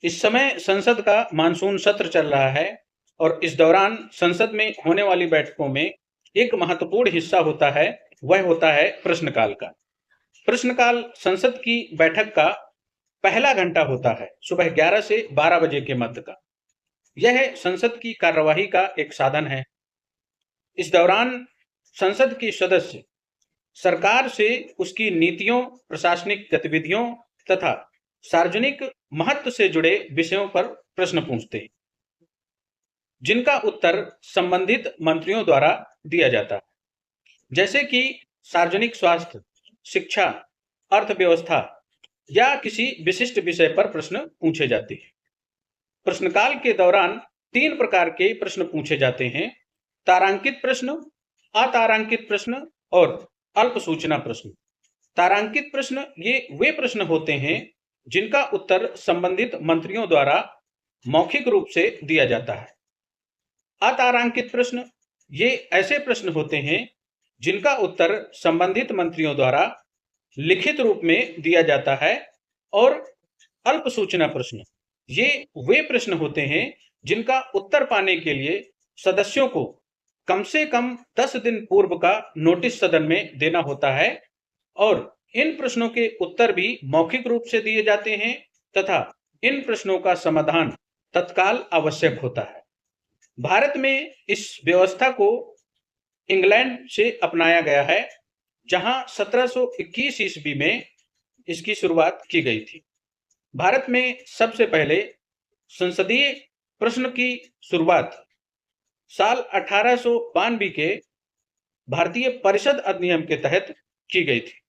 इस समय संसद का मानसून सत्र चल रहा है और इस दौरान संसद में होने वाली बैठकों में एक महत्वपूर्ण हिस्सा होता है, वह होता है प्रश्नकाल का। प्रश्नकाल संसद की बैठक का पहला घंटा होता है, सुबह 11 से 12 बजे के मध्य का। यह संसद की कार्यवाही का एक साधन है। इस दौरान संसद के सदस्य सरकार से उसकी नीतियों, प्रशासनिक गतिविधियों तथा सार्वजनिक महत्व से जुड़े विषयों पर प्रश्न पूछते हैं, जिनका उत्तर संबंधित मंत्रियों द्वारा दिया जाता है। जैसे कि सार्वजनिक स्वास्थ्य, शिक्षा, अर्थव्यवस्था या किसी विशिष्ट विषय पर प्रश्न पूछे जाते हैं। प्रश्नकाल के दौरान 3 प्रकार के प्रश्न पूछे जाते हैं: तारांकित प्रश्न, अतारांकित प्रश्न और अल्प सूचना प्रश्न। तारांकित प्रश्न ये वे प्रश्न होते हैं जिनका उत्तर संबंधित मंत्रियों द्वारा मौखिक रूप से दिया जाता है। अतारांकित प्रश्न ये ऐसे प्रश्न होते हैं जिनका उत्तर संबंधित मंत्रियों द्वारा लिखित रूप में दिया जाता है। और अल्प सूचना प्रश्न ये वे प्रश्न होते हैं जिनका उत्तर पाने के लिए सदस्यों को कम से कम 10 दिन पूर्व का नोटिस सदन में देना होता है और इन प्रश्नों के उत्तर भी मौखिक रूप से दिए जाते हैं तथा इन प्रश्नों का समाधान तत्काल आवश्यक होता है। भारत में इस व्यवस्था को इंग्लैंड से अपनाया गया है, जहां 1721 ईस्वी में इसकी शुरुआत की गई थी। भारत में सबसे पहले संसदीय प्रश्न की शुरुआत साल 1892 के भारतीय परिषद अधिनियम के तहत की गई थी।